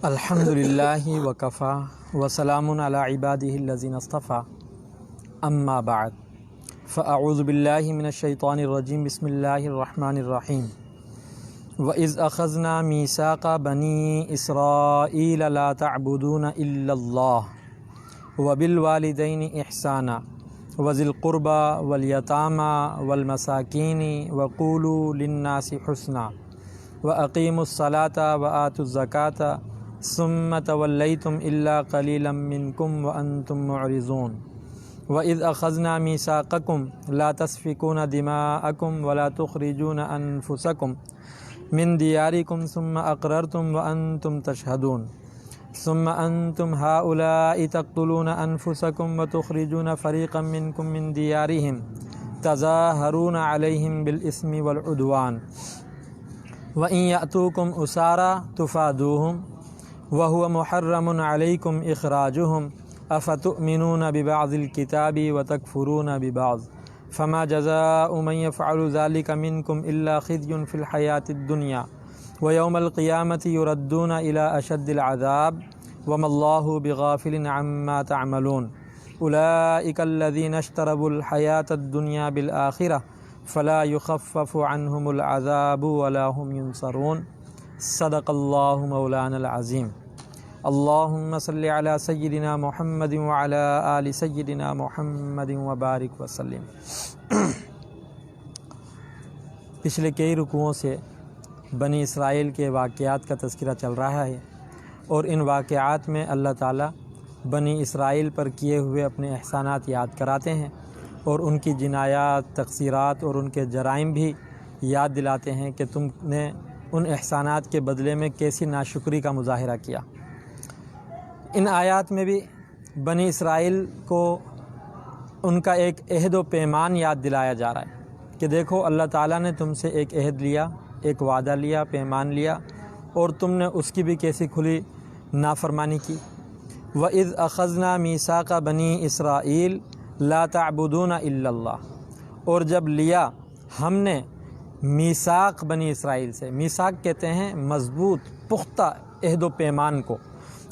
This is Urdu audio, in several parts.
الحمدللہ وکفا وسلام علی عبادہ الذین اصطفیٰ اما بعد فاعوذ باللہ من الشیطان الرجیم بسم اللہ الرحمن الرحیم وَإِذْ أَخَذْنَا مِيثَاقَ بَنِي إِسْرَائِيلَ لَا تَعْبُدُونَ إِلَّا اللَّهَ وَبِالْوَالِدَيْنِ إِحْسَانًا وَذِي الْقُرْبَى وَالْيَتَامَى وَالْمَسَاكِينِ وَقُولُوا لِلنَّاسِ حُسْنًا وَأَقِيمُوا الصَّلَاةَ وَآتُوا الزَّكَاةَ ثُمَّ تَوَلَّيْتُمْ إِلَّا قَلِيلًا مِّنكُمْ وَأَنتُمْ مُعْرِضُونَ وَإِذْ أَخَذْنَا مِيثَاقَكُمْ لَا تَسْفِكُونَ دِمَاءَكُمْ وَلَا تُخْرِجُونَ أَنفُسَكُمْ من دياركم ثم أقررتم وأنتم تشهدون ثم أنتم هؤلاء تقتلون أنفسكم وتخرجون فريقا منكم من ديارهم تظاهرون عليهم بالإثم والعدوان وإن يأتوكم أسارى تفادوهم وهو محرم عليكم إخراجهم أفتؤمنون ببعض الكتاب وتكفرون ببعض فما جزاء من يفعل ذلك منكم إلا خزي في الحياة الدنيا ويوم القيامة يردون إلى أشد العذاب وما الله بغافل عما تعملون أولئك الذين اشتروا الحياة الدنيا بالآخرة فلا يخفف عنهم العذاب ولا هم ينصرون صدق الله مولانا العظيم اللهم صل على سيدنا محمد وعلى آل سيدنا محمد وبارك وسلم۔ پچھلے کئی رکوعوں سے بنی اسرائیل کے واقعات کا تذکرہ چل رہا ہے، اور ان واقعات میں اللہ تعالیٰ بنی اسرائیل پر کیے ہوئے اپنے احسانات یاد کراتے ہیں، اور ان کی جنایات، تقصیرات اور ان کے جرائم بھی یاد دلاتے ہیں کہ تم نے ان احسانات کے بدلے میں کیسی ناشکری کا مظاہرہ کیا۔ ان آیات میں بھی بنی اسرائیل کو ان کا ایک عہد و پیمان یاد دلایا جا رہا ہے کہ دیکھو اللہ تعالیٰ نے تم سے ایک عہد لیا، ایک وعدہ لیا، پیمان لیا، اور تم نے اس کی بھی کیسی کھلی نافرمانی کی۔ وَإِذْ أَخَذْنَا مِيثَاقَ بَنِي إِسْرَائِيلَ لَا تَعْبُدُونَ إِلَّا اللَّهَ، اور جب لیا ہم نے میثاق بنی اسرائیل سے، میثاق کہتے ہیں مضبوط پختہ عہد و پیمان کو،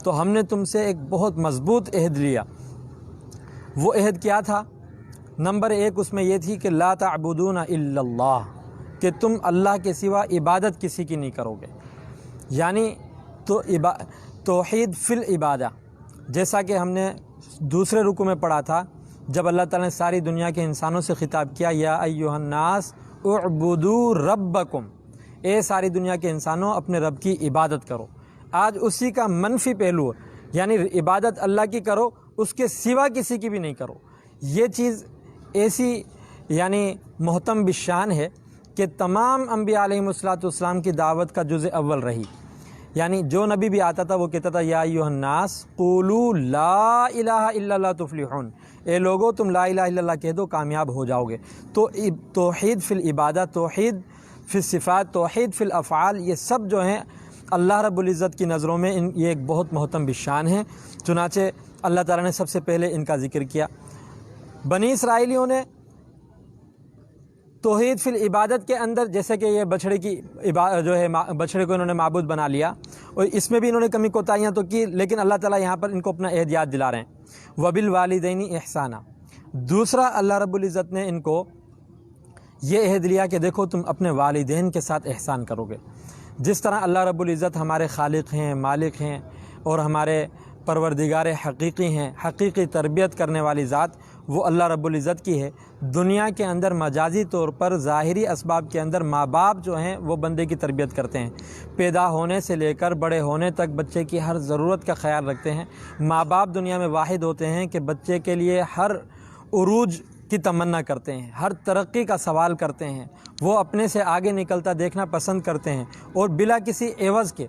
تو ہم نے تم سے ایک بہت مضبوط عہد لیا۔ وہ عہد کیا تھا؟ نمبر ایک اس میں یہ تھی کہ لا تعبدون الا اللہ، کہ تم اللہ کے سوا عبادت کسی کی نہیں کرو گے، یعنی توحید فی العبادہ، جیسا کہ ہم نے دوسرے رکوع میں پڑھا تھا جب اللہ تعالیٰ نے ساری دنیا کے انسانوں سے خطاب کیا، یا ایھا الناس اعبدوا ربکم، اے ساری دنیا کے انسانوں اپنے رب کی عبادت کرو۔ آج اسی کا منفی پہلو ہے، یعنی عبادت اللہ کی کرو، اس کے سوا کسی کی بھی نہیں کرو۔ یہ چیز ایسی یعنی محتم بالشان ہے کہ تمام انبیاء علیہم السلام کی دعوت کا جزء اول رہی، یعنی جو نبی بھی آتا تھا وہ کہتا تھا یا ایھا الناس قولوا لا الہ الا اللہ تفلحون، اے لوگو تم لا الہ الا اللہ کہہ دو کامیاب ہو جاؤ گے۔ تو توحید فی العبادہ، توحید فی الصفات، توحید فی الافعال، یہ سب جو ہیں اللہ رب العزت کی نظروں میں یہ ایک بہت محتم بالشان ہے، چنانچہ اللہ تعالیٰ نے سب سے پہلے ان کا ذکر کیا۔ بنی اسرائیلیوں نے توحید فی العبادت کے اندر، جیسے کہ یہ بچھڑے کی جو ہے بچھڑے کو انہوں نے معبود بنا لیا، اور اس میں بھی انہوں نے کمی کوتاہیاں تو کی، لیکن اللہ تعالیٰ یہاں پر ان کو اپنا عہد یاد دلا رہے ہیں۔ وَبِالْوَالِدَيْنِ إِحْسَانًا، دوسرا اللہ رب العزت نے ان کو یہ عہد لیا کہ دیکھو تم اپنے والدین کے ساتھ احسان کرو گے۔ جس طرح اللہ رب العزت ہمارے خالق ہیں، مالک ہیں، اور ہمارے پروردگار حقیقی ہیں، حقیقی تربیت کرنے والی ذات وہ اللہ رب العزت کی ہے۔ دنیا کے اندر مجازی طور پر ظاہری اسباب کے اندر ماں باپ جو ہیں وہ بندے کی تربیت کرتے ہیں، پیدا ہونے سے لے کر بڑے ہونے تک بچے کی ہر ضرورت کا خیال رکھتے ہیں۔ ماں باپ دنیا میں واحد ہوتے ہیں کہ بچے کے لیے ہر عروج کی تمنا کرتے ہیں، ہر ترقی کا سوال کرتے ہیں، وہ اپنے سے آگے نکلتا دیکھنا پسند کرتے ہیں، اور بلا کسی عوض کے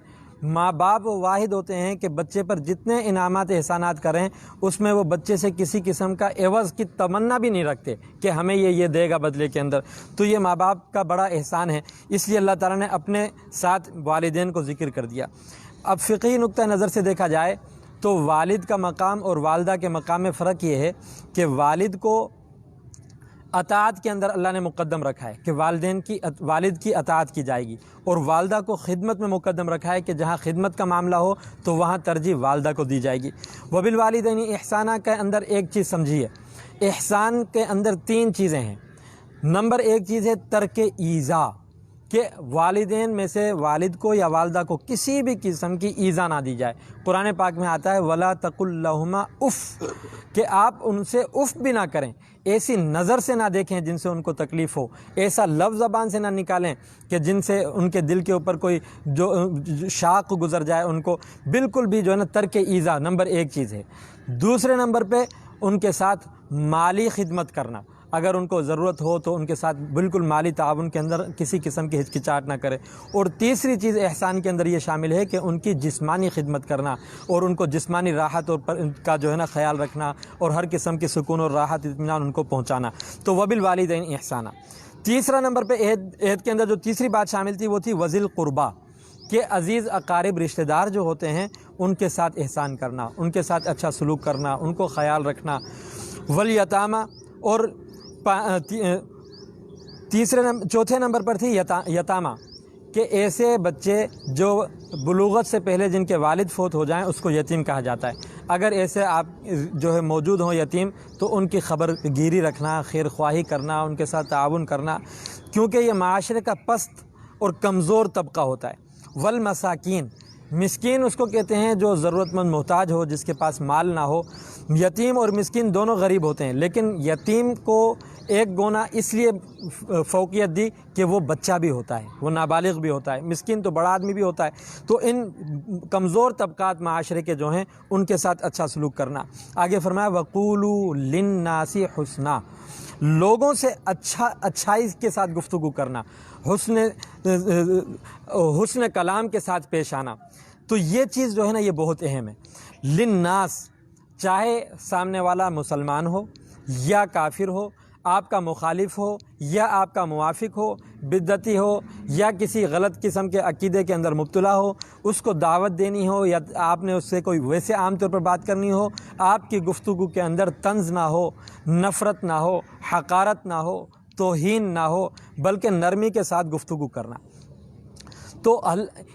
ماں باپ واحد ہوتے ہیں کہ بچے پر جتنے انعامات احسانات کریں اس میں وہ بچے سے کسی قسم کا عوض کی تمنا بھی نہیں رکھتے کہ ہمیں یہ دے گا بدلے کے اندر۔ تو یہ ماں باپ کا بڑا احسان ہے، اس لیے اللہ تعالیٰ نے اپنے ساتھ والدین کو ذکر کر دیا۔ اب فقہی نقطہ نظر سے دیکھا جائے تو والد کا مقام اور والدہ کے مقام میں فرق یہ ہے کہ والد کو اطاعت کے اندر اللہ نے مقدم رکھا ہے کہ والد کی اطاعت کی جائے گی، اور والدہ کو خدمت میں مقدم رکھا ہے کہ جہاں خدمت کا معاملہ ہو تو وہاں ترجیح والدہ کو دی جائے گی۔ وبالوالدین احسانہ کے اندر ایک چیز سمجھیے، احسان کے اندر 3 چیزیں ہیں۔ نمبر 1 چیز ہے ترک ایذا، کہ والدین میں سے والد کو یا والدہ کو کسی بھی قسم کی ایذا نہ دی جائے۔ قرآن پاک میں آتا ہے وَلَا تَقُلْ لَهُمَا اف، کہ آپ ان سے اف بھی نہ کریں، ایسی نظر سے نہ دیکھیں جن سے ان کو تکلیف ہو، ایسا لفظ زبان سے نہ نکالیں کہ جن سے ان کے دل کے اوپر کوئی جو شاق گزر جائے ان کو، بالکل بھی جو ہے نا ترک ایذا نمبر 1 چیز ہے۔ دوسرے نمبر پہ ان کے ساتھ مالی خدمت کرنا، اگر ان کو ضرورت ہو تو ان کے ساتھ بالکل مالی تعاون کے اندر کسی قسم کی ہچکچاہٹ نہ کرے۔ اور تیسری چیز احسان کے اندر یہ شامل ہے کہ ان کی جسمانی خدمت کرنا اور ان کو جسمانی راحت اور کا جو ہے نا خیال رکھنا، اور ہر قسم کی سکون اور راحت اطمینان ان کو پہنچانا۔ تو وبالوالدین احسانہ۔ تیسرا نمبر پہ عہد کے اندر جو تیسری بات شامل تھی وہ تھی وذی القربیٰ، کہ عزیز اقارب رشتہ دار جو ہوتے ہیں ان کے ساتھ احسان کرنا، ان کے ساتھ اچھا سلوک کرنا، ان کو خیال رکھنا۔ والیتامى، اور چوتھے نمبر پر تھی یتامہ، کہ ایسے بچے جو بلوغت سے پہلے جن کے والد فوت ہو جائیں اس کو یتیم کہا جاتا ہے۔ اگر ایسے آپ جو ہے موجود ہوں یتیم تو ان کی خبر گیری رکھنا، خیر خواہی کرنا، ان کے ساتھ تعاون کرنا، کیونکہ یہ معاشرے کا پست اور کمزور طبقہ ہوتا ہے۔ والمساکین، مسکین اس کو کہتے ہیں جو ضرورت مند محتاج ہو، جس کے پاس مال نہ ہو۔ یتیم اور مسکین دونوں غریب ہوتے ہیں، لیکن یتیم کو ایک گونا اس لیے فوقیت دی کہ وہ بچہ بھی ہوتا ہے، وہ نابالغ بھی ہوتا ہے، مسکین تو بڑا آدمی بھی ہوتا ہے۔ تو ان کمزور طبقات معاشرے کے جو ہیں ان کے ساتھ اچھا سلوک کرنا۔ آگے فرمایا وَقُولُوا لِلنَّاسِ حُسْنًا، لوگوں سے اچھائی کے ساتھ گفتگو کرنا، حسن کلام کے ساتھ پیش آنا۔ تو یہ چیز جو ہے نا یہ بہت اہم ہے۔ للناس، چاہے سامنے والا مسلمان ہو یا کافر ہو، آپ کا مخالف ہو یا آپ کا موافق ہو، بدعتی ہو یا کسی غلط قسم کے عقیدے کے اندر مبتلا ہو، اس کو دعوت دینی ہو یا آپ نے اس سے کوئی ویسے عام طور پر بات کرنی ہو، آپ کی گفتگو کے اندر طنز نہ ہو، نفرت نہ ہو، حقارت نہ ہو، توہین نہ ہو، بلکہ نرمی کے ساتھ گفتگو کرنا۔ تو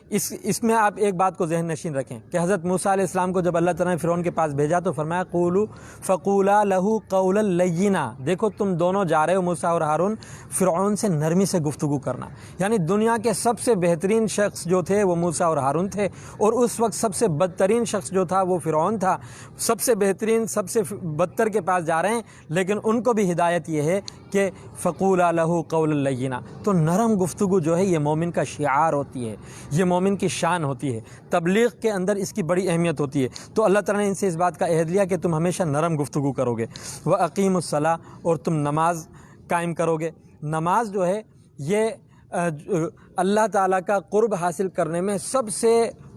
اس میں آپ ایک بات کو ذہن نشین رکھیں کہ حضرت موسیٰ علیہ السلام کو جب اللہ تعالیٰ نے فرعون کے پاس بھیجا تو فرمایا فقولا لہو قولا لینا، دیکھو تم دونوں جا رہے ہو موسیٰ اور ہارون، فرعون سے نرمی سے گفتگو کرنا۔ یعنی دنیا کے سب سے بہترین شخص جو تھے وہ موسیٰ اور ہارون تھے، اور اس وقت سب سے بدترین شخص جو تھا وہ فرعون تھا۔ سب سے بہترین سب سے بدتر کے پاس جا رہے ہیں، لیکن ان کو بھی ہدایت یہ ہے کہ فقولا لہو قولا لینا۔ تو نرم گفتگو جو ہے یہ مومن کا شعار ہوتی ہے، یہ مومن کی شان ہوتی ہے، تبلیغ کے اندر اس کی بڑی اہمیت ہوتی ہے۔ تو اللہ تعالیٰ نے ان سے اس بات کا عہد لیا کہ تم ہمیشہ نرم گفتگو کرو گے۔ وَأَقِيمُوا الصَّلَاةَ، اور تم نماز قائم کرو گے۔ نماز جو ہے یہ اللہ تعالیٰ کا قرب حاصل کرنے میں سب سے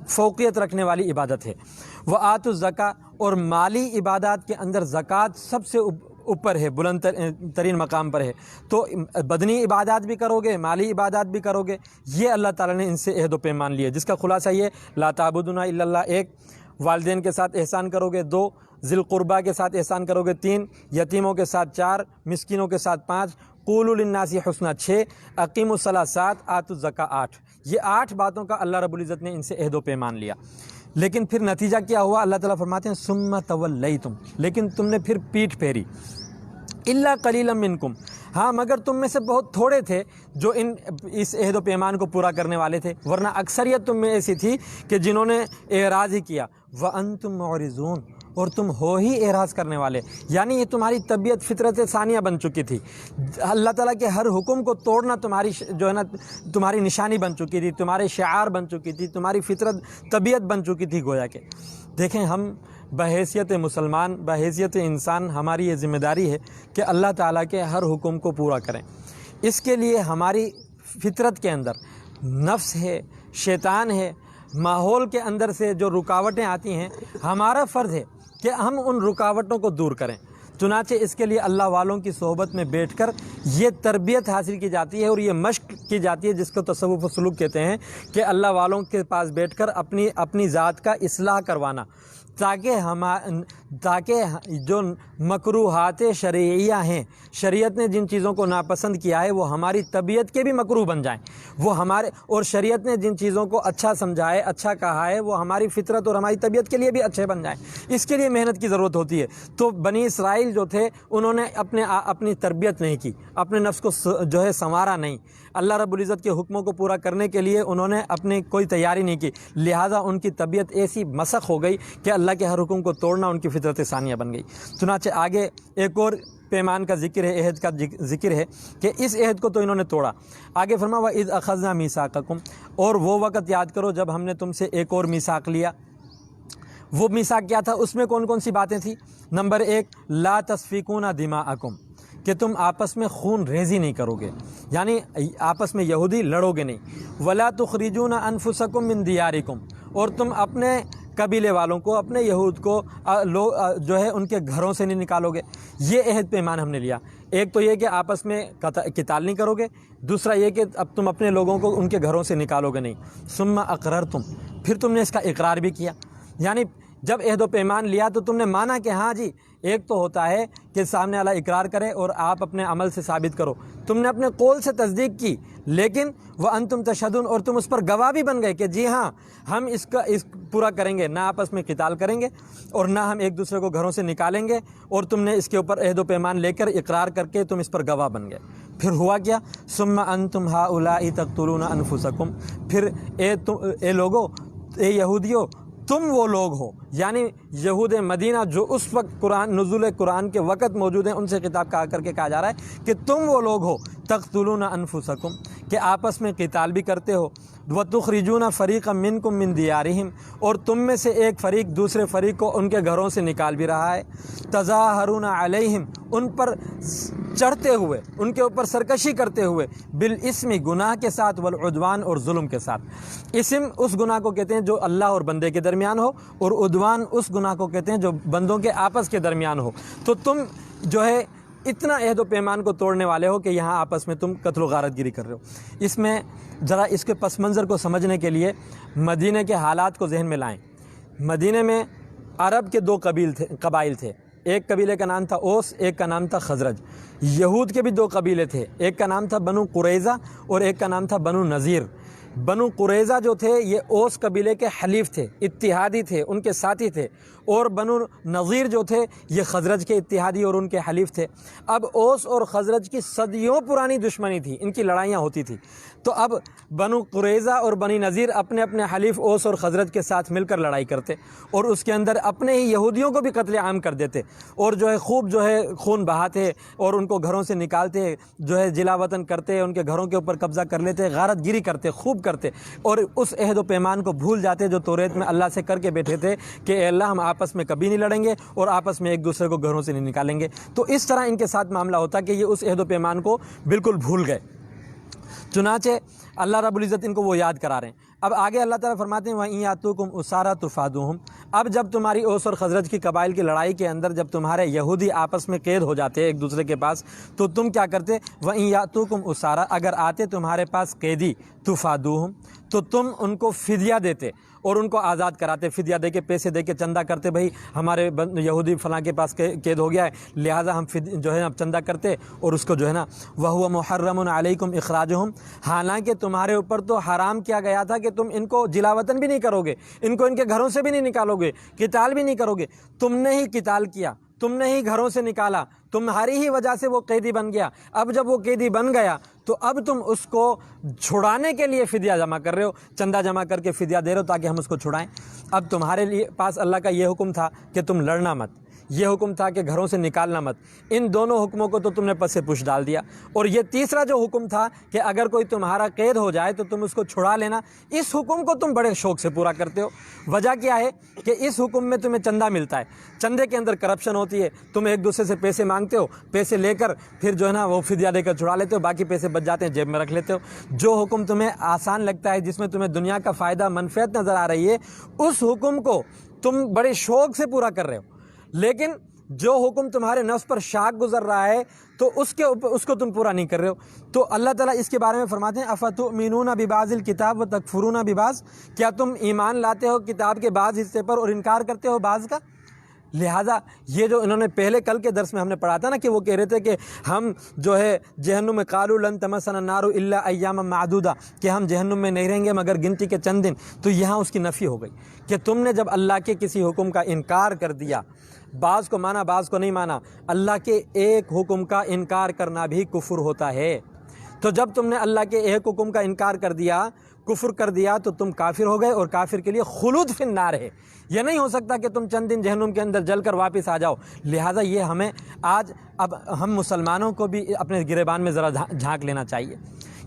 فوقیت رکھنے والی عبادت ہے۔ وَآتُوا الزَّكَاةَ، اور مالی عبادات کے اندر زکوٰۃ سب سے اوپر ہے، بلند ترین مقام پر ہے۔ تو بدنی عبادات بھی کرو گے، مالی عبادات بھی کرو گے، یہ اللہ تعالیٰ نے ان سے عہد و پیمان لیا، جس کا خلاصہ یہ لا تعبدون الا اللہ، 1 والدین کے ساتھ احسان کرو گے، 2 ذی القربیٰ کے ساتھ احسان کرو گے، 3 یتیموں کے ساتھ، 4 مسکینوں کے ساتھ، 5 قولوا للناس حسنا، 6 اقیموا الصلاۃ، 7 آتوا الزکاۃ، 8۔ یہ 8 باتوں کا اللہ رب العزت نے ان سے عہد و پیمان لیا۔ لیکن پھر نتیجہ کیا ہوا؟ اللہ تعالیٰ فرماتے ہیں ثم تولیتم، لیکن تم نے پھر پیٹھ پھیری، الا قلیلا منکم، ہاں مگر تم میں سے بہت تھوڑے تھے جو اس عہد و پیمان کو پورا کرنے والے تھے، ورنہ اکثریت تم میں ایسی تھی کہ جنہوں نے اعراض ہی کیا۔ وانتم معرضون، اور تم ہو ہی اعراض کرنے والے، یعنی یہ تمہاری طبیعت فطرت ثانیہ بن چکی تھی۔ اللہ تعالیٰ کے ہر حکم کو توڑنا تمہاری جو ہے نا تمہاری نشانی بن چکی تھی، تمہارے شعار بن چکی تھی، تمہاری فطرت طبیعت بن چکی تھی گویا کہ۔ دیکھیں ہم بحیثیت مسلمان، بحیثیت انسان، ہماری یہ ذمہ داری ہے کہ اللہ تعالیٰ کے ہر حکم کو پورا کریں۔ اس کے لیے ہماری فطرت کے اندر نفس ہے، شیطان ہے، ماحول کے اندر سے جو رکاوٹیں آتی ہیں، ہمارا فرض ہے کہ ہم ان رکاوٹوں کو دور کریں۔ چنانچہ اس کے لیے اللہ والوں کی صحبت میں بیٹھ کر یہ تربیت حاصل کی جاتی ہے اور یہ مشق کی جاتی ہے جس کو تصوف و سلوک کہتے ہیں، کہ اللہ والوں کے پاس بیٹھ کر اپنی ذات کا اصلاح کروانا، تاکہ جو مکروہات شرعیہ ہیں، شریعت نے جن چیزوں کو ناپسند کیا ہے وہ ہماری طبیعت کے بھی مکروہ بن جائیں، وہ اور شریعت نے جن چیزوں کو اچھا سمجھا ہے، اچھا کہا ہے، وہ ہماری فطرت اور ہماری طبیعت کے لیے بھی اچھے بن جائیں۔ اس کے لیے محنت کی ضرورت ہوتی ہے۔ تو بنی اسرائیل جو تھے انہوں نے اپنی تربیت نہیں کی، اپنے نفس کو جو ہے سنوارا نہیں، اللہ رب العزت کے حکموں کو پورا کرنے کے لیے انہوں نے اپنی کوئی تیاری نہیں کی، لہٰذا ان کی طبیعت ایسی مسخ ہو گئی کہ اللہ کے ہر حکم کو توڑنا ان کی فطرت ثانیہ بن گئی۔ چنانچہ آگے ایک اور پیمان کا ذکر ہے، عہد کا ذکر ہے کہ اس عہد کو تو انہوں نے توڑا۔ آگے فرمایا وَإِذْ أَخَذْنَا مِيثَاقَكُمْ، اور وہ وقت یاد کرو جب ہم نے تم سے ایک اور میثاق لیا۔ وہ میثاق کیا تھا؟ اس میں کون کون سی باتیں تھیں؟ نمبر 1، لا تسفکون دماءکم، کہ تم آپس میں خون ریزی نہیں کرو گے، یعنی آپس میں یہودی لڑو گے نہیں۔ ولا تخرجون انفسکم من دیارکم، اور تم اپنے قبیلے والوں کو، اپنے یہود کو جو ہے ان کے گھروں سے نہیں نکالو گے۔ یہ عہد پیمان ہم نے لیا۔ ایک تو یہ کہ آپس میں قتال نہیں کرو گے، دوسرا یہ کہ اب تم اپنے لوگوں کو ان کے گھروں سے نکالو گے نہیں۔ ثم اقررتم، پھر تم نے اس کا اقرار بھی کیا، یعنی جب عہد و پیمان لیا تو تم نے مانا کہ ہاں جی، ایک تو ہوتا ہے کہ سامنے والا اقرار کرے اور آپ اپنے عمل سے ثابت کرو، تم نے اپنے قول سے تصدیق کی، لیکن وَأَنْتُمْ تَشْهَدُونَ، اور تم اس پر گواہ بھی بن گئے کہ جی ہاں ہم اس پورا کریں گے، نہ آپس میں قتال کریں گے اور نہ ہم ایک دوسرے کو گھروں سے نکالیں گے، اور تم نے اس کے اوپر عہد و پیمان لے کر اقرار کر کے تم اس پر گواہ بن گئے۔ پھر ہوا کیا؟ ثُمَّ أَنْتُمْ هَؤُلَاءِ تَقْتُلُونَ أَنفُسَكُمْ، پھر اے لوگو، اے یہودیو، تم وہ لوگ ہو، یعنی یہود مدینہ جو اس وقت نزول قرآن کے وقت موجود ہیں، ان سے خطاب کر کے کہا جا رہا ہے کہ تم وہ لوگ ہو تقتلون انفسکم، کہ آپس میں قتال بھی کرتے ہو، وتخرجون فریقا منکم من دیارہم، اور تم میں سے ایک فریق دوسرے فریق کو ان کے گھروں سے نکال بھی رہا ہے، تظاہرون علیہم، ان پر چڑھتے ہوئے، ان کے اوپر سرکشی کرتے ہوئے، بالاسم، گناہ کے ساتھ، والعدوان، اور ظلم کے ساتھ۔ اسم اس گناہ کو کہتے ہیں جو اللہ اور بندے کے درمیان ہو، اور عدوان اس گناہ کو کہتے ہیں جو بندوں کے آپس کے درمیان ہو۔ تو تم جو ہے اتنا عہد و پیمان کو توڑنے والے ہو کہ یہاں آپس میں تم قتل و غارت گیری کر رہے ہو۔ اس میں ذرا اس کے پس منظر کو سمجھنے کے لیے مدینہ کے حالات کو ذہن میں لائیں۔ مدینہ میں عرب کے 2 قبائل تھے، ایک قبیلے کا نام تھا اوس، ایک کا نام تھا خزرج۔ یہود کے بھی 2 قبیلے تھے، ایک کا نام تھا بنو قریظہ اور ایک کا نام تھا بنو نذیر۔ بنو قریظہ جو تھے یہ اوس قبیلے کے حلیف تھے، اتحادی تھے، ان کے ساتھی تھے، اور بنو نذیر جو تھے یہ خزرج کے اتحادی اور ان کے حلیف تھے۔ اب اوس اور خزرج کی صدیوں پرانی دشمنی تھی، ان کی لڑائیاں ہوتی تھی۔ تو اب بنو قریظہ اور بنی نذیر اپنے اپنے حلیف اوس اور خزرج کے ساتھ مل کر لڑائی کرتے، اور اس کے اندر اپنے ہی یہودیوں کو بھی قتل عام کر دیتے، اور جو ہے خوب جو ہے خون بہاتے اور ان کو گھروں سے نکالتے، جو ہے جلا وطن کرتے، ان کے گھروں کے اوپر قبضہ کر لیتے، غارت گیری کرتے، خوب کرتے، اور اس عہد و پیمان کو بھول جاتے جو توریت میں اللہ سے کر کے بیٹھے تھے کہ اے اللہ ہم آپس میں کبھی نہیں لڑیں گے اور آپس میں ایک دوسرے کو گھروں سے نہیں نکالیں گے۔ تو اس طرح ان کے ساتھ معاملہ ہوتا کہ یہ اس عہد و پیمان کو بالکل بھول گئے۔ چنانچہ اللہ رب العزت ان کو وہ یاد کرا رہے ہیں۔ اب آگے اللہ تعالیٰ فرماتے ہیں وَإِن يَأْتُوكُمْ أُسَارَىٰ تُفَادُوهُمْ، اب جب تمہاری اوس اور خزرج کی قبائل کی لڑائی کے اندر جب تمہارے یہودی آپس میں قید ہو جاتے ایک دوسرے کے پاس، تو تم کیا کرتے؟ وَإِن يَأْتُوكُمْ أُسَارَىٰ، اگر آتے تمہارے پاس قیدی، تُفَادُوهُمْ، تو تم ان کو فدیہ دیتے اور ان کو آزاد کراتے، فدیہ دے کے، پیسے دے کے چندہ کرتے، بھائی ہمارے یہودی فلاں کے پاس قید ہو گیا ہے، لہٰذا ہم جو ہے اب چندہ کرتے، اور اس کو جو ہے نا وَهُوَ مُحَرَّمٌ عَلَيْكُمْ إِخْرَاجُهُمْ، حالانکہ تمہارے اوپر تو حرام کیا گیا تھا کہ تم ان کو جلا وطن بھی نہیں کرو گے، ان کو ان کے گھروں سے بھی نہیں نکالو گے، قتال بھی نہیں کرو گے، تم نے ہی قتال کیا، تم نے ہی گھروں سے نکالا، تمہاری ہی وجہ سے وہ قیدی بن گیا۔ اب جب وہ قیدی بن گیا تو اب تم اس کو چھڑانے کے لیے فدیہ جمع کر رہے ہو، چندہ جمع کر کے فدیہ دے رہے ہو تاکہ ہم اس کو چھڑائیں۔ اب تمہارے لیے پاس اللہ کا یہ حکم تھا کہ تم لڑنا مت، یہ حکم تھا کہ گھروں سے نکالنا مت، ان دونوں حکموں کو تو تم نے پس سے پش ڈال دیا، اور یہ تیسرا جو حکم تھا کہ اگر کوئی تمہارا قید ہو جائے تو تم اس کو چھڑا لینا، اس حکم کو تم بڑے شوق سے پورا کرتے ہو۔ وجہ کیا ہے کہ اس حکم میں تمہیں چندہ ملتا ہے، چندے کے اندر کرپشن ہوتی ہے، تم ایک دوسرے سے پیسے مانگتے ہو، پیسے لے کر پھر جو ہے نا وہ فدیہ دے کر چھڑا لیتے ہو، باقی پیسے بچ جاتے ہیں جیب میں رکھ لیتے ہو۔ جو حکم تمہیں آسان لگتا ہے، جس میں تمہیں دنیا کا فائدہ منفعت نظر آ رہی ہے، اس حکم کو تم بڑے شوق سے پورا کر رہے ہو، لیکن جو حکم تمہارے نفس پر شاق گزر رہا ہے تو اس کو تم پورا نہیں کر رہے ہو. تو اللہ تعالیٰ اس کے بارے میں فرماتے ہیں افتؤمنون ببعض الکتاب وتکفرون ببعض، کیا تم ایمان لاتے ہو کتاب کے بعض حصے پر اور انکار کرتے ہو بعض کا. لہٰذا یہ جو انہوں نے پہلے کل کے درس میں ہم نے پڑھا تھا نا کہ وہ کہہ رہے تھے کہ ہم جو ہے جہنم میں قالوا لن تمسنا النار الا ایاما معدودہ، کہ ہم جہنم میں نہیں رہیں گے مگر گنتی کے چند دن. تو یہاں اس کی نفی ہو گئی کہ تم نے جب اللہ کے کسی حکم کا انکار کر دیا، بعض کو مانا بعض کو نہیں مانا. اللہ کے ایک حکم کا انکار کرنا بھی کفر ہوتا ہے. تو جب تم نے اللہ کے ایک حکم کا انکار کر دیا، کفر کر دیا، تو تم کافر ہو گئے، اور کافر کے لیے خلود فی النار ہے. یہ نہیں ہو سکتا کہ تم چند دن جہنم کے اندر جل کر واپس آ جاؤ. لہٰذا یہ ہمیں آج اب ہم مسلمانوں کو بھی اپنے گریبان میں ذرا جھانک لینا چاہیے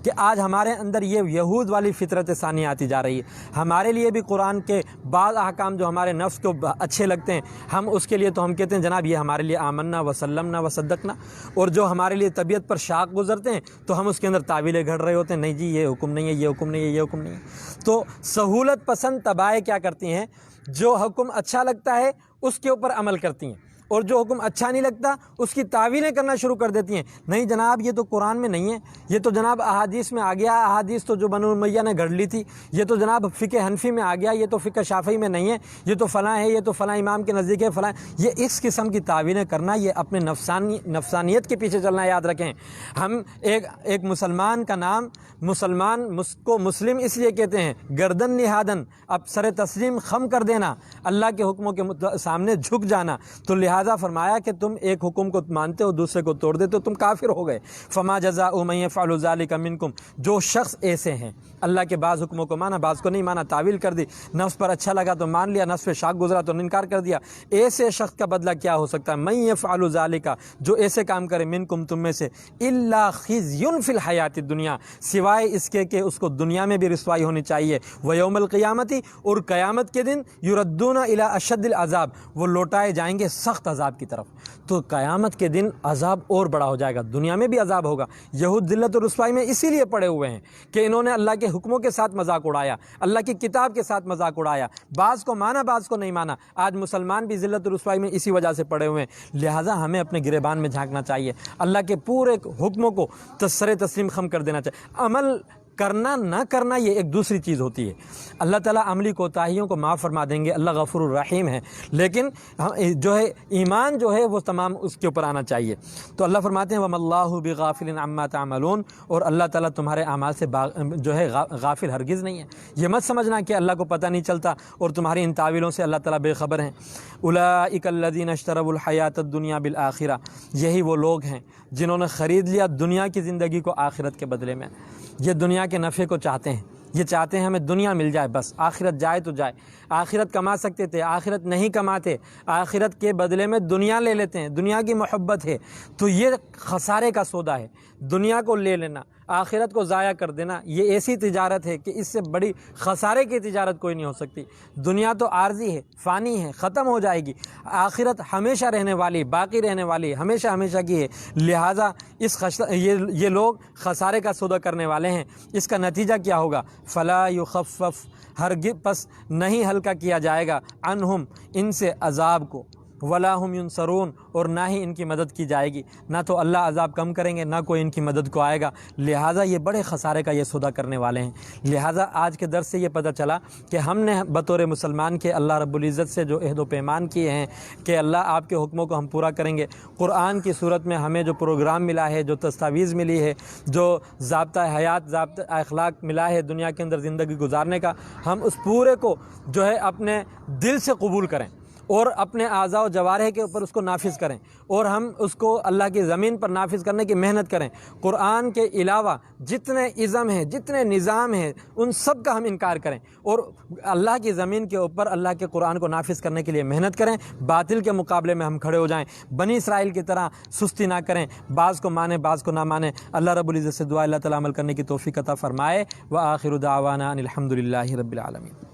کہ آج ہمارے اندر یہ یہود والی فطرت ثانی آتی جا رہی ہے. ہمارے لیے بھی قرآن کے بعض احکام جو ہمارے نفس کو اچھے لگتے ہیں، ہم اس کے لیے تو ہم کہتے ہیں جناب یہ ہمارے لیے آمنا وسلمنا وصدقنا، اور جو ہمارے لیے طبیعت پر شاق گزرتے ہیں تو ہم اس کے اندر تعویلیں گھڑ رہے ہوتے ہیں، نہیں جی یہ حکم نہیں ہے، یہ حکم نہیں ہے، یہ حکم نہیں ہے. تو سہولت پسند طبائع کیا کرتی ہیں؟ جو حکم اچھا لگتا ہے اس کے اوپر عمل کرتی ہیں، اور جو حکم اچھا نہیں لگتا اس کی تعویلیں کرنا شروع کر دیتی ہیں. نہیں جناب یہ تو قرآن میں نہیں ہے، یہ تو جناب احادیث میں آ گیا، احادیث تو جو بنو امیہ نے گھڑ لی تھی، یہ تو جناب فقہ حنفی میں آ گیا، یہ تو فقہ شافعی میں نہیں ہے، یہ تو فلاں ہے، یہ تو فلاں امام کے نزدیک ہے فلاں. یہ اس قسم کی تعویلیں کرنا، یہ اپنے نفسانیت کے پیچھے چلنا. یاد رکھیں ہم ایک مسلمان کا نام مسلمان کو مسلم اس لیے کہتے ہیں، گردن نہادن، اب سر تسلیم خم کر دینا، اللہ کے حکموں کے سامنے جھک جانا. تو لہذا فرمایا کہ تم ایک حکم کو مانتے ہو دوسرے کو توڑ دیتے ہو، تم کافر ہو گئے. فما جزاء من یفعل ذلک منکم، جو شخص ایسے ہیں اللہ کے بعض حکموں کو مانا بعض کو نہیں مانا، تعویل کر دی، نفس پر اچھا لگا تو مان لیا، نفس پہ شاق گزرا تو انکار کر دیا، ایسے شخص کا بدلہ کیا ہو سکتا ہے؟ من یفعل ذلک، جو ایسے کام کرے منکم تم میں سے، الا خزی فی الحیات الدنیا، سوائے اس کے کہ اس کو دنیا میں بھی رسوائی ہونی چاہیے، ویوم القیامت، اور قیامت کے دن یردون الی اشد العذاب، وہ لوٹائے جائیں گے سخت عذاب کی طرف. تو قیامت کے دن عذاب اور بڑا ہو جائے گا، دنیا میں بھی عذاب ہوگا. یہود ذلت و رسوائی میں اسی لیے پڑے ہوئے ہیں کہ انہوں نے اللہ کے حکموں کے ساتھ مذاق اڑایا، اللہ کی کتاب کے ساتھ مذاق اڑایا، بعض کو مانا بعض کو نہیں مانا. آج مسلمان بھی ذلت و رسوائی میں اسی وجہ سے پڑے ہوئے ہیں. لہٰذا ہمیں اپنے گریبان میں جھانکنا چاہیے، اللہ کے پورے حکموں کو سر تسلیم خم کر دینا چاہیے. عمل کرنا نہ کرنا یہ ایک دوسری چیز ہوتی ہے. اللہ تعالیٰ عملی کوتاہیوں کو معاف فرما دیں گے، اللہ غفور الرحیم ہے، لیکن جو ہے ایمان جو ہے وہ تمام اس کے اوپر آنا چاہیے. تو اللہ فرماتے ہیں وَمَا اللَّهُ بِغَافِلٍ عَمَّا تَعْمَلُونَ، اور اللہ تعالیٰ تمہارے اعمال سے جو ہے غافل ہرگز نہیں ہے. یہ مت سمجھنا کہ اللہ کو پتہ نہیں چلتا اور تمہاری ان تعویلوں سے اللہ تعالیٰ بے خبر ہیں. اولئک الذین اشتروا الحیاۃ الدنیا بالآخرہ، یہی وہ لوگ ہیں جنہوں نے خرید لیا دنیا کی زندگی کو آخرت کے بدلے میں. یہ دنیا کے نفع کو چاہتے ہیں، یہ چاہتے ہیں ہمیں دنیا مل جائے، بس آخرت جائے تو جائے. آخرت کما سکتے تھے، آخرت نہیں کماتے، آخرت کے بدلے میں دنیا لے لیتے ہیں، دنیا کی محبت ہے. تو یہ خسارے کا سودا ہے، دنیا کو لے لینا، آخرت کو ضائع کر دینا. یہ ایسی تجارت ہے کہ اس سے بڑی خسارے کی تجارت کوئی نہیں ہو سکتی. دنیا تو عارضی ہے، فانی ہے، ختم ہو جائے گی. آخرت ہمیشہ رہنے والی، باقی رہنے والی، ہمیشہ ہمیشہ کی ہے. لہٰذا یہ لوگ خسارے کا سودا کرنے والے ہیں. اس کا نتیجہ کیا ہوگا؟ فلا یخفف، ہرگز پس نہیں ہلکا کیا جائے گا، عنہم ان سے عذاب کو، ولا ہم ینصرون، اور نہ ہی ان کی مدد کی جائے گی. نہ تو اللہ عذاب کم کریں گے، نہ کوئی ان کی مدد کو آئے گا. لہٰذا یہ بڑے خسارے کا یہ سودا کرنے والے ہیں. لہٰذا آج کے درس سے یہ پتہ چلا کہ ہم نے بطور مسلمان کے اللہ رب العزت سے جو عہد و پیمان کیے ہیں کہ اللہ آپ کے حکموں کو ہم پورا کریں گے. قرآن کی صورت میں ہمیں جو پروگرام ملا ہے، جو تستاویز ملی ہے، جو ضابطہ حیات، ضابطہ اخلاق ملا ہے دنیا کے اندر زندگی گزارنے کا، ہم اس پورے کو جو ہے اپنے دل سے قبول کریں اور اپنے اعضاء و جوارح کے اوپر اس کو نافذ کریں، اور ہم اس کو اللہ کی زمین پر نافذ کرنے کی محنت کریں. قرآن کے علاوہ جتنے ازم ہیں، جتنے نظام ہیں، ان سب کا ہم انکار کریں، اور اللہ کی زمین کے اوپر اللہ کے قرآن کو نافذ کرنے کے لیے محنت کریں. باطل کے مقابلے میں ہم کھڑے ہو جائیں، بنی اسرائیل کی طرح سستی نہ کریں، بعض کو مانیں بعض کو نہ مانیں. اللہ رب العزت سے دعا اللہ تعالیٰ عمل کرنے کی توفیق عطا فرمائے. وآخر دعوانا ان الحمد للہ رب العالمین.